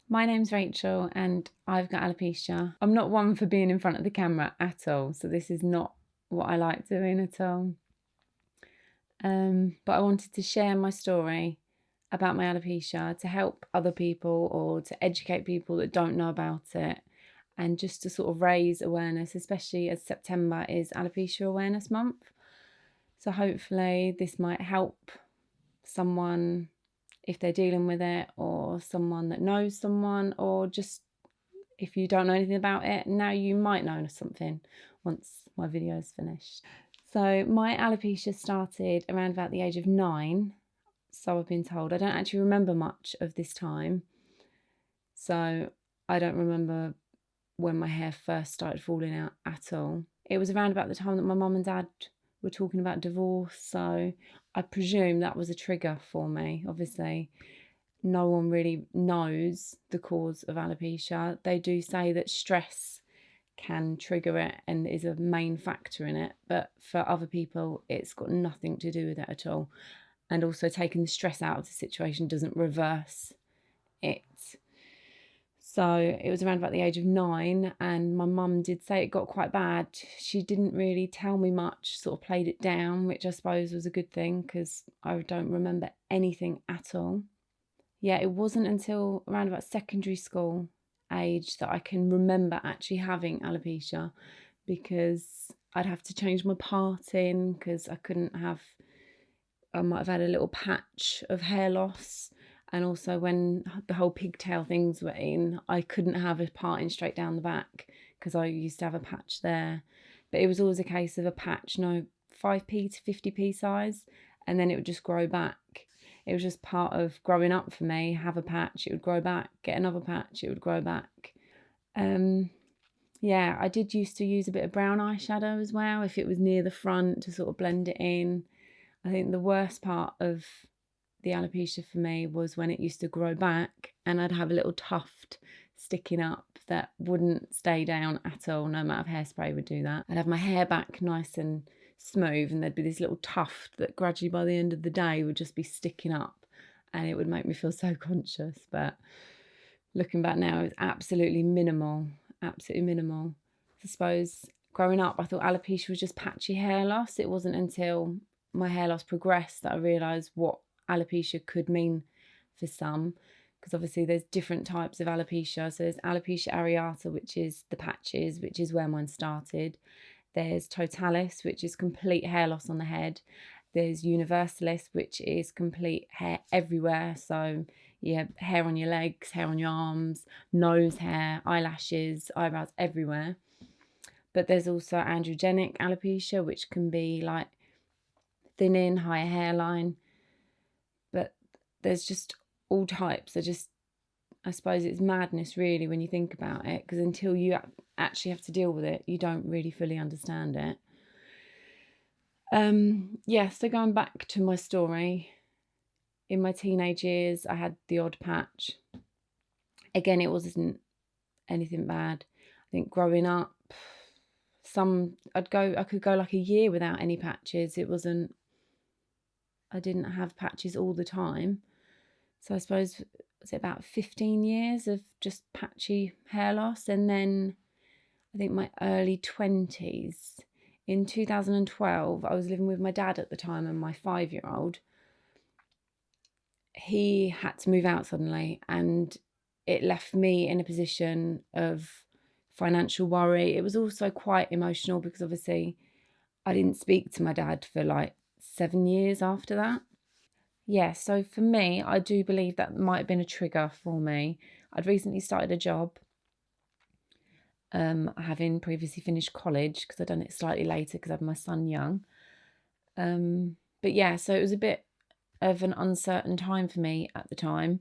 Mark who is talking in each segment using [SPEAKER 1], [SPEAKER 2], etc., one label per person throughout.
[SPEAKER 1] My name's Rachel and I've got alopecia. I'm not one for being in front of the camera at all, so this is not what I like doing at all. But I wanted to share my story about my alopecia to help other people or to educate people that don't know about it, and just to sort of raise awareness, especially as September is Alopecia Awareness Month. So hopefully this might help someone if they're dealing with it, or someone that knows someone, or just if you don't know anything about it, now you might know something once my video is finished. So my alopecia started around about the age of 9, so I've been told. I don't actually remember much of this time, so I don't remember when my hair first started falling out at all. It was around about the time that my mum and dad were talking about divorce, so I presume that was a trigger for me. Obviously, no one really knows the cause of alopecia. They do say that stress can trigger it and is a main factor in it, but for other people it's got nothing to do with it at all. And also, taking the stress out of the situation doesn't reverse it. So it was around about the age of 9, and my mum did say it got quite bad. She didn't really tell me much, sort of played it down, which I suppose was a good thing because I don't remember anything at all. Yeah, it wasn't until around about secondary school age that I can remember actually having alopecia, because I'd have to change my parting because I might have had a little patch of hair loss. And also, when the whole pigtail things were in, I couldn't have a parting straight down the back because I used to have a patch there. But it was always a case of a patch, 5p to 50p size, and then it would just grow back. It was just part of growing up for me. Have a patch, it would grow back, get another patch, it would grow back. Yeah, I did used to use a bit of brown eyeshadow as well if it was near the front to sort of blend it in. I think the worst part of the alopecia for me was when it used to grow back and I'd have a little tuft sticking up that wouldn't stay down at all. No amount of hairspray would do that. I'd have my hair back nice and smooth, and there'd be this little tuft that gradually by the end of the day would just be sticking up, and it would make me feel so conscious. But looking back now, it's absolutely minimal. I suppose growing up I thought alopecia was just patchy hair loss. It wasn't until my hair loss progressed that I realised what alopecia could mean for some, because obviously there's different types of alopecia. So there's alopecia areata, which is the patches, which is where mine started. There's totalis, which is complete hair loss on the head. There's universalis, which is complete hair everywhere. So yeah, hair on your legs, hair on your arms, nose hair, eyelashes, eyebrows, everywhere. But there's also androgenic alopecia, which can be like thinning, higher hairline. But there's just all types. I suppose it's madness really when you think about it, because until you actually have to deal with it, you don't really fully understand it. Yeah, so going back to my story, in my teenage years I had the odd patch. Again, it wasn't anything bad. I think growing up, I could go like a year without any patches. I didn't have patches all the time. So I suppose, was it about 15 years of just patchy hair loss? And then I think my early 20s, in 2012, I was living with my dad at the time and my 5-year-old. He had to move out suddenly, and it left me in a position of financial worry. It was also quite emotional because obviously I didn't speak to my dad for like 7 years after that. Yeah, so for me, I do believe that might have been a trigger for me. I'd recently started a job, having previously finished college, because I'd done it slightly later because I had my son young. But yeah, so it was a bit of an uncertain time for me at the time.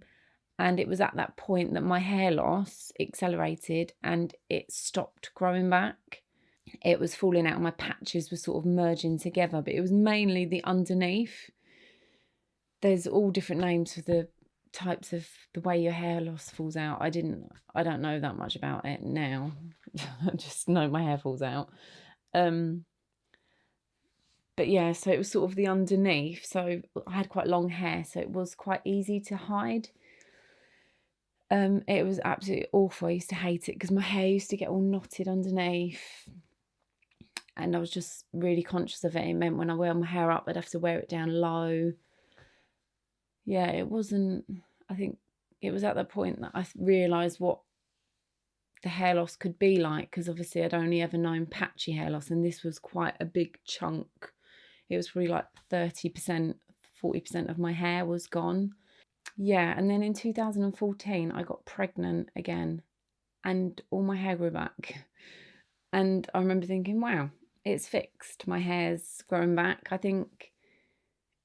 [SPEAKER 1] And it was at that point that my hair loss accelerated and it stopped growing back. It was falling out and my patches were sort of merging together, but it was mainly the underneath. There's all different names for the types of the way your hair loss falls out. I don't know that much about it now. I just know my hair falls out. But yeah, so it was sort of the underneath. So I had quite long hair, so it was quite easy to hide. It was absolutely awful. I used to hate it because my hair used to get all knotted underneath, and I was just really conscious of it. It meant when I wear my hair up, I'd have to wear it down low. Yeah, it wasn't. I think it was at that point that I realised what the hair loss could be like, because obviously I'd only ever known patchy hair loss, and this was quite a big chunk. It was probably like 30%, 40% of my hair was gone. Yeah, and then in 2014, I got pregnant again, and all my hair grew back. And I remember thinking, wow, it's fixed. My hair's growing back. I think,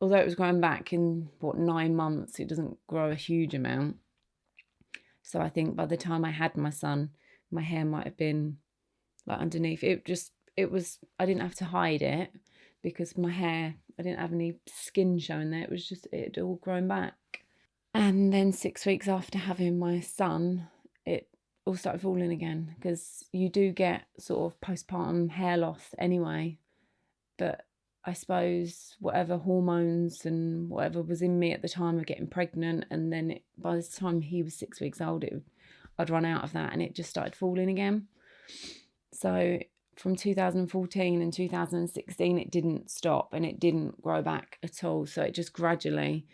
[SPEAKER 1] although it was growing back in 9 months, it doesn't grow a huge amount. So I think by the time I had my son, my hair might have been like underneath. I didn't have to hide it because my hair, I didn't have any skin showing there. It had all grown back. And then 6 weeks after having my son, it all started falling again, because you do get sort of postpartum hair loss anyway. But I suppose whatever hormones and whatever was in me at the time of getting pregnant, and then by the time he was 6 weeks old, I'd run out of that, and it just started falling again. So from 2014 and 2016, it didn't stop, and it didn't grow back at all. So it just gradually,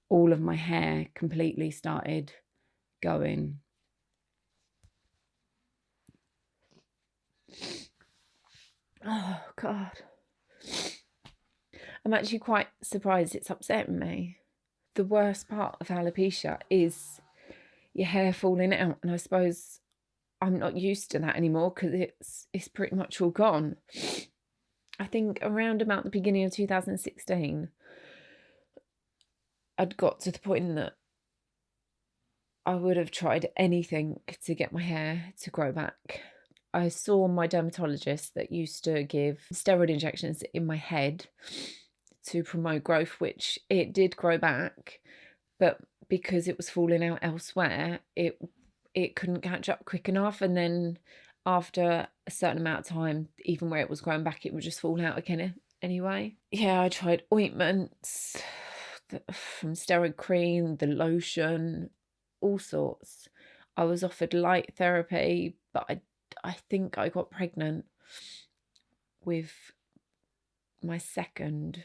[SPEAKER 1] all of my hair completely started going. Oh, God. I'm actually quite surprised it's upsetting me. The worst part of alopecia is your hair falling out, and I suppose I'm not used to that anymore because it's pretty much all gone. I think around about the beginning of 2016, I'd got to the point that I would have tried anything to get my hair to grow back. I saw my dermatologist that used to give steroid injections in my head to promote growth, which it did grow back, but because it was falling out elsewhere, it couldn't catch up quick enough. And then after a certain amount of time, even where it was growing back, it would just fall out again anyway. Yeah, I tried ointments, from steroid cream, the lotion, all sorts. I was offered light therapy, but I think I got pregnant with my second,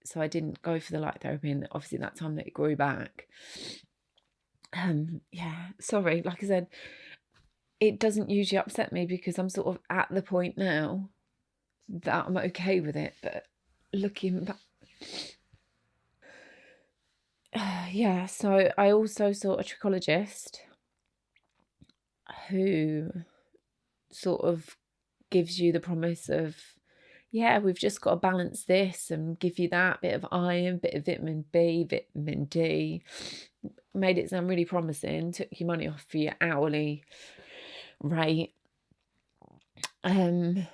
[SPEAKER 1] so I didn't go for the light therapy, and obviously that time that it grew back. Yeah, sorry, like I said, it doesn't usually upset me because I'm sort of at the point now that I'm okay with it, but looking back, yeah, so I also saw a trichologist who sort of gives you the promise of, yeah, we've just got to balance this and give you that bit of iron, bit of vitamin B, vitamin D. Made it sound really promising, took your money off for your hourly rate. But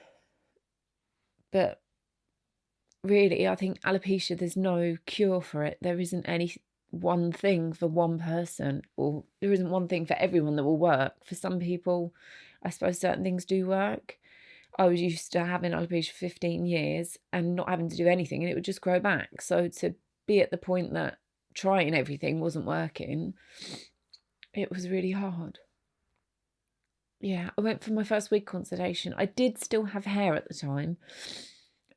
[SPEAKER 1] really, I think alopecia, there's no cure for it. There isn't any one thing for one person, or there isn't one thing for everyone that will work. For some people, I suppose certain things do work. I was used to having alopecia for 15 years and not having to do anything, and it would just grow back. So to be at the point that trying everything wasn't working, it was really hard. Yeah, I went for my first wig consultation. I did still have hair at the time.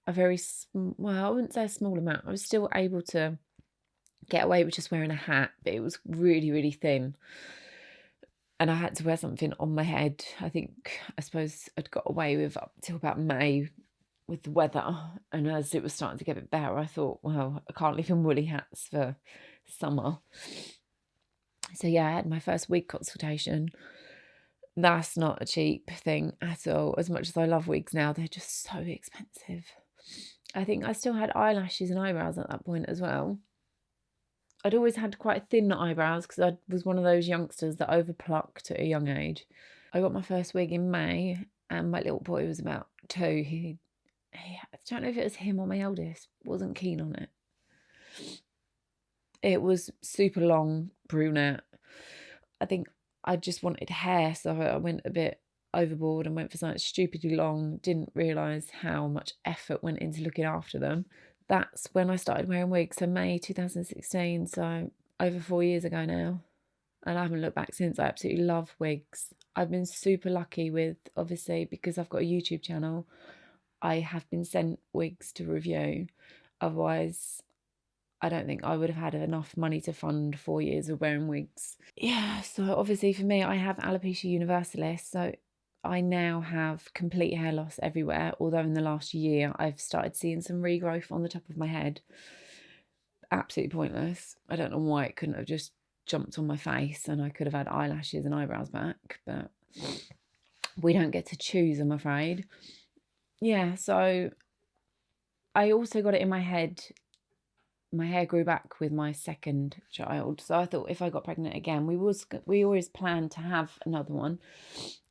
[SPEAKER 1] A very, well, I wouldn't say a small amount. I was still able to get away with just wearing a hat, but it was really, really thin. And I had to wear something on my head. I suppose I'd got away with up till about May with the weather. And as it was starting to get a bit better, I thought, well, I can't live in woolly hats for summer. So yeah, I had my first wig consultation. That's not a cheap thing at all. As much as I love wigs now, they're just so expensive. I think I still had eyelashes and eyebrows at that point as well. I'd always had quite thin eyebrows because I was one of those youngsters that overplucked at a young age. I got my first wig in May, and my little boy was about 2. He I don't know if it was him or my eldest, wasn't keen on it. It was super long, brunette. I think I just wanted hair, so I went a bit overboard and went for something stupidly long. Didn't realise how much effort went into looking after them. That's when I started wearing wigs, so May 2016, so over 4 years ago now. and I haven't looked back since. I absolutely love wigs. I've been super lucky with, obviously, because I've got a YouTube channel, I have been sent wigs to review. Otherwise, I don't think I would have had enough money to fund 4 years of wearing wigs. Yeah, so obviously for me, I have alopecia universalis, so I now have complete hair loss everywhere, although in the last year I've started seeing some regrowth on the top of my head. Absolutely pointless. I don't know why it couldn't have just jumped on my face and I could have had eyelashes and eyebrows back, but we don't get to choose, I'm afraid. Yeah, so I also got it in my head. My hair grew back with my second child, so I thought if I got pregnant again, we always planned to have another one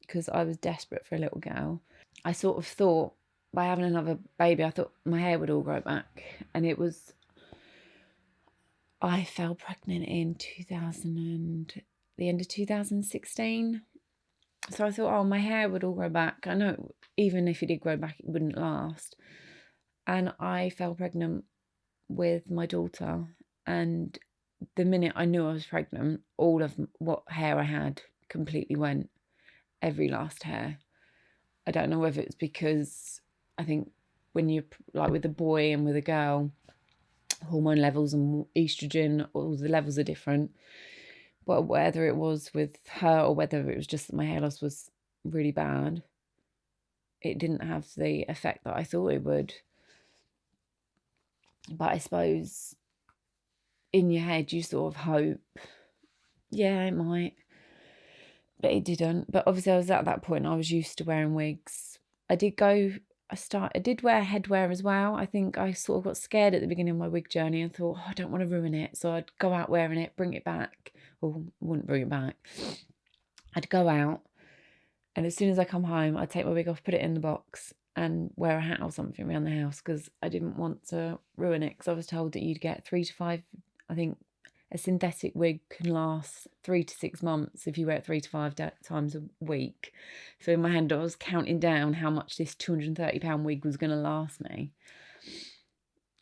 [SPEAKER 1] because I was desperate for a little girl. I sort of thought by having another baby, I thought my hair would all grow back, and I fell pregnant in the end of 2016. So I thought, oh, my hair would all grow back. I know even if it did grow back, it wouldn't last. And I fell pregnant with my daughter, and the minute I knew I was pregnant, all of what hair I had completely went, every last hair. I don't know whether it's because I think when you're like with a boy and with a girl, hormone levels and estrogen, all the levels are different. But whether it was with her or whether it was just that my hair loss was really bad, it didn't have the effect that I thought it would. But I suppose in your head you sort of hope, yeah, it might, but it didn't. But obviously I was at that point, I was used to wearing wigs. I did wear headwear as well. I think I sort of got scared at the beginning of my wig journey and thought, oh, I don't want to ruin it. So I'd go out wearing it, bring it back, or wouldn't bring it back. I'd go out, and as soon as I come home, I'd take my wig off, put it in the box, and wear a hat or something around the house because I didn't want to ruin it. Because I was told that you'd get 3 to 5, I think a synthetic wig can last 3 to 6 months if you wear it 3 to 5 times a week. So in my head, I was counting down how much this £230 wig was going to last me.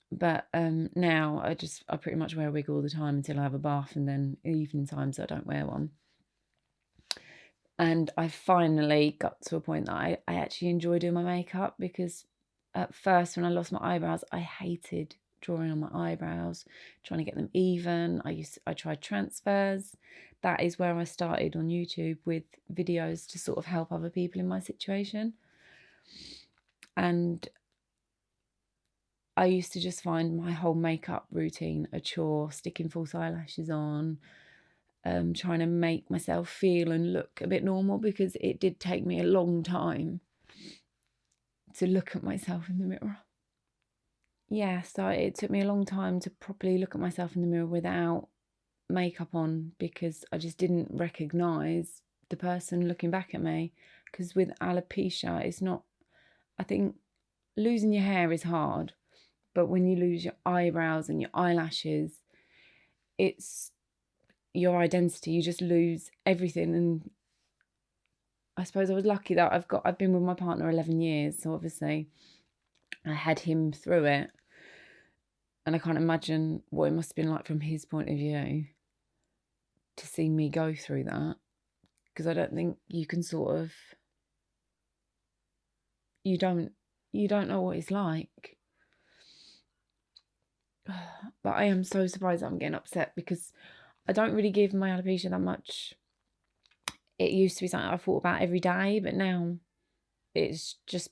[SPEAKER 1] But now I pretty much wear a wig all the time until I have a bath, and then evening times I don't wear one. And I finally got to a point that I actually enjoy doing my makeup, because at first when I lost my eyebrows, I hated drawing on my eyebrows, trying to get them even. I tried transfers. That is where I started on YouTube with videos to sort of help other people in my situation. And I used to just find my whole makeup routine a chore, sticking false eyelashes on, trying to make myself feel and look a bit normal, because it did take me a long time to look at myself in the mirror. Yeah, so it took me a long time to properly look at myself in the mirror without makeup on, because I just didn't recognise the person looking back at me. Because with alopecia, it's not, I think losing your hair is hard, but when you lose your eyebrows and your eyelashes, it's your identity. You just lose everything. And I suppose I was lucky that I've been with my partner 11 years, so obviously I had him through it, and I can't imagine what it must have been like from his point of view to see me go through that, because I don't think you can sort of, you don't know what it's like. But I am so surprised that I'm getting upset, because I don't really give my alopecia that much. It used to be something I thought about every day, but now it's just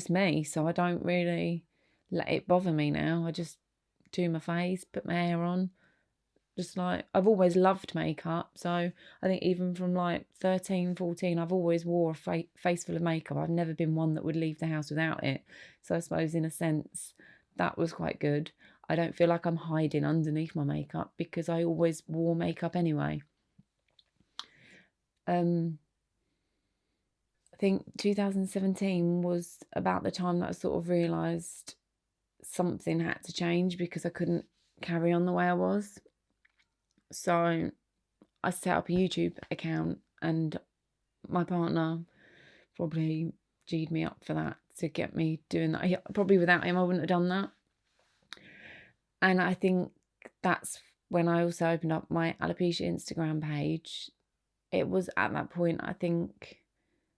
[SPEAKER 1] me, so I don't really let it bother me now. I just do my face, put my hair on. Just like, I've always loved makeup, so I think even from like 13, 14, I've always wore a face full of makeup. I've never been one that would leave the house without it. So I suppose in a sense that was quite good. I don't feel like I'm hiding underneath my makeup, because I always wore makeup anyway. I think 2017 was about the time that I sort of realised something had to change, because I couldn't carry on the way I was. So I set up a YouTube account, and my partner probably G'd me up for that, to get me doing that. Probably without him I wouldn't have done that. And I think that's when I also opened up my alopecia Instagram page, it was at that point, I think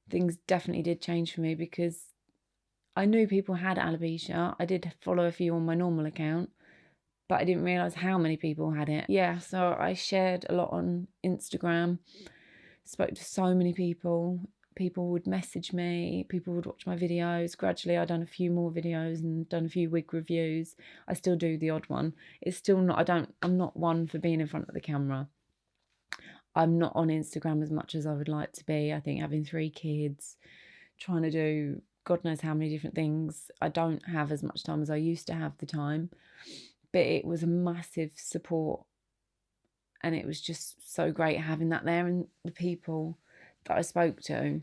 [SPEAKER 1] things definitely did change for me, because I knew people had alopecia. I did follow a few on my normal account, but I didn't realise how many people had it. Yeah, so I shared a lot on Instagram, spoke to so many people. People would message me, people would watch my videos. Gradually, I've done a few more videos and done a few wig reviews. I still do the odd one. It's still not, I'm not one for being in front of the camera. I'm not on Instagram as much as I would like to be. I think having 3 kids, trying to do God knows how many different things, I don't have as much time as I used to have the time. But it was a massive support, and it was just so great having that there, and the people that I spoke to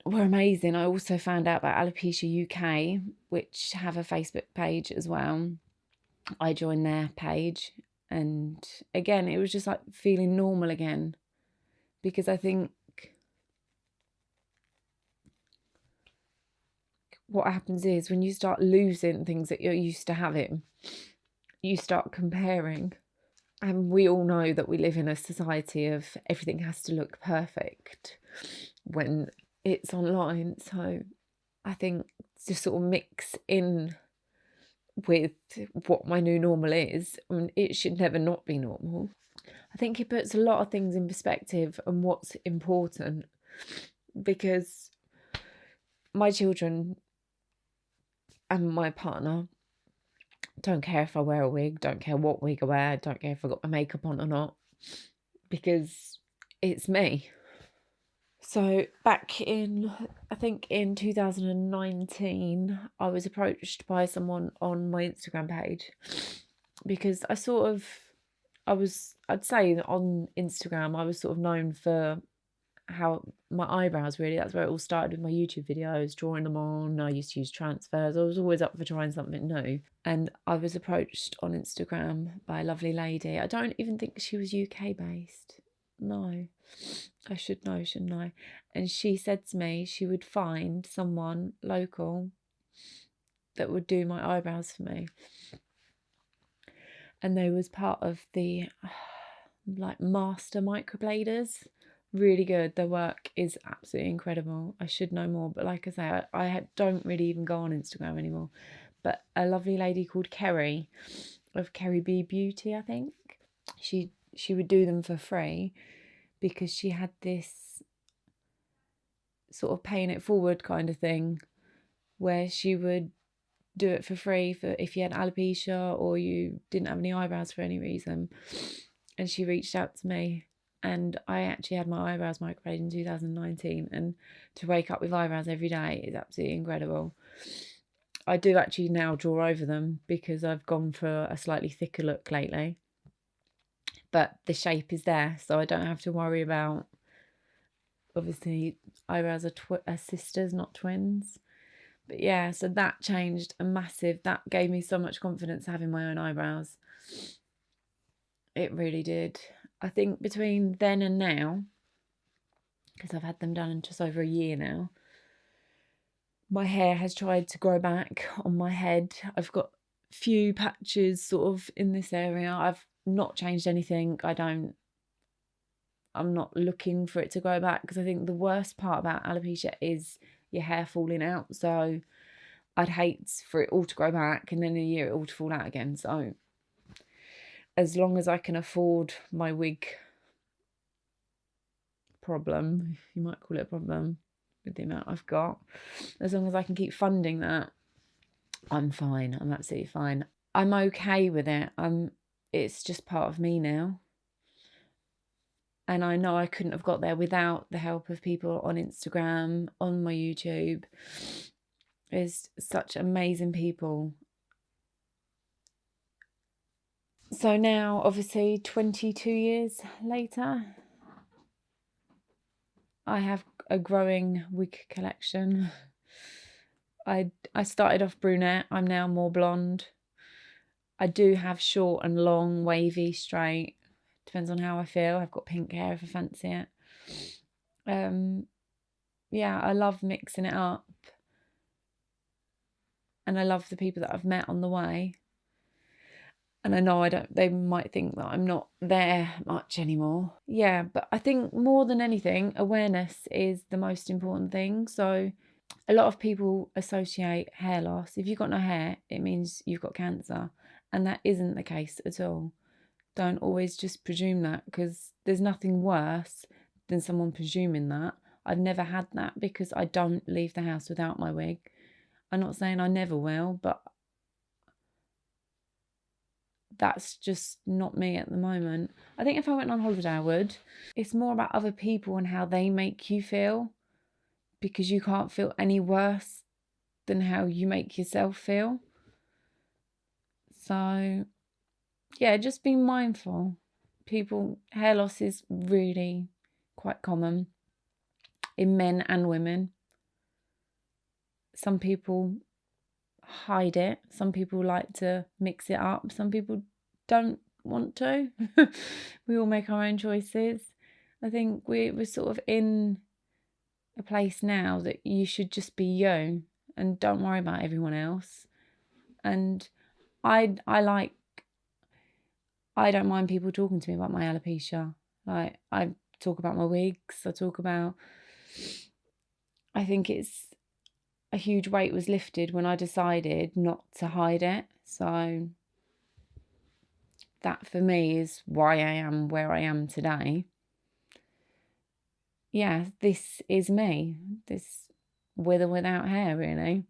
[SPEAKER 1] were amazing. I also found out about Alopecia UK, which have a Facebook page as well. I joined their page, and again, it was just like feeling normal again, because I think what happens is when you start losing things that you're used to having, you start comparing. And we all know that we live in a society of everything has to look perfect when it's online. So I think to sort of mix in with what my new normal is, I mean, it should never not be normal. I think it puts a lot of things in perspective and what's important, because my children and my partner don't care if I wear a wig, don't care what wig I wear, don't care if I got my makeup on or not, because it's me. So back in, I think in 2019, I was approached by someone on my Instagram page, because I'd say on Instagram, I was sort of known for how my eyebrows, really, that's where it all started with my YouTube videos, drawing them on. I used to use transfers. I was always up for trying something new. And I was approached on Instagram by a lovely lady. I don't even think she was UK based. No, I should know, shouldn't I? And she said to me she would find someone local that would do my eyebrows for me. And they was part of the like master microbladers. Really good. Their work is absolutely incredible. I should know more, but like I say, I don't really even go on Instagram anymore. But a lovely lady called Kerry, of Kerry B Beauty, I think, she would do them for free, because she had this sort of paying it forward kind of thing, where she would do it for free for if you had alopecia or you didn't have any eyebrows for any reason. And she reached out to me, and I actually had my eyebrows microbladed in 2019, and to wake up with eyebrows every day is absolutely incredible. I do actually now draw over them, because I've gone for a slightly thicker look lately, but the shape is there, so I don't have to worry about, obviously eyebrows are sisters, not twins. But yeah, so that changed a massive, that gave me so much confidence having my own eyebrows. It really did. I think between then and now, because I've had them done in just over a year now, my hair has tried to grow back on my head. I've got few patches sort of in this area. I've not changed anything. I'm not looking for it to grow back, because I think the worst part about alopecia is your hair falling out. So I'd hate for it all to grow back and then in a year it all to fall out again. So as long as I can afford my wig problem, you might call it a problem with the amount I've got, as long as I can keep funding that, I'm fine. I'm absolutely fine. I'm okay with it. It's just part of me now. And I know I couldn't have got there without the help of people on Instagram, on my YouTube. There's such amazing people. So now, obviously, 22 years later, I have a growing wig collection. I started off brunette. I'm now more blonde. I do have short and long, wavy, straight. Depends on how I feel. I've got pink hair if I fancy it. Yeah, I love mixing it up. And I love the people that I've met on the way. And I know they might think that I'm not there much anymore. Yeah, but I think more than anything, awareness is the most important thing. So a lot of people associate hair loss. If you've got no hair, it means you've got cancer. And that isn't the case at all. Don't always just presume that, because there's nothing worse than someone presuming that. I've never had that because I don't leave the house without my wig. I'm not saying I never will, but that's just not me at the moment. I think if I went on holiday, I would. It's more about other people and how they make you feel, because you can't feel any worse than how you make yourself feel. So, yeah, just be mindful. Hair loss is really quite common in men and women. Some people hide it. Some people like to mix it up. Some people don't want to. We all make our own choices. I think we're sort of in a place now that you should just be you and don't worry about everyone else. And I don't mind people talking to me about my alopecia. Like, I talk about my wigs. I think it's a huge weight was lifted when I decided not to hide it. So that for me is why I am where I am today. Yeah, this is me. This with or without hair, really.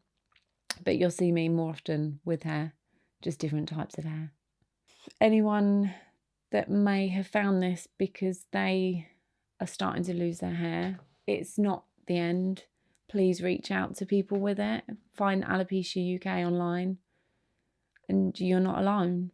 [SPEAKER 1] But you'll see me more often with hair, just different types of hair. Anyone that may have found this because they are starting to lose their hair, it's not the end. Please reach out to people with it. Find Alopecia UK online, and you're not alone.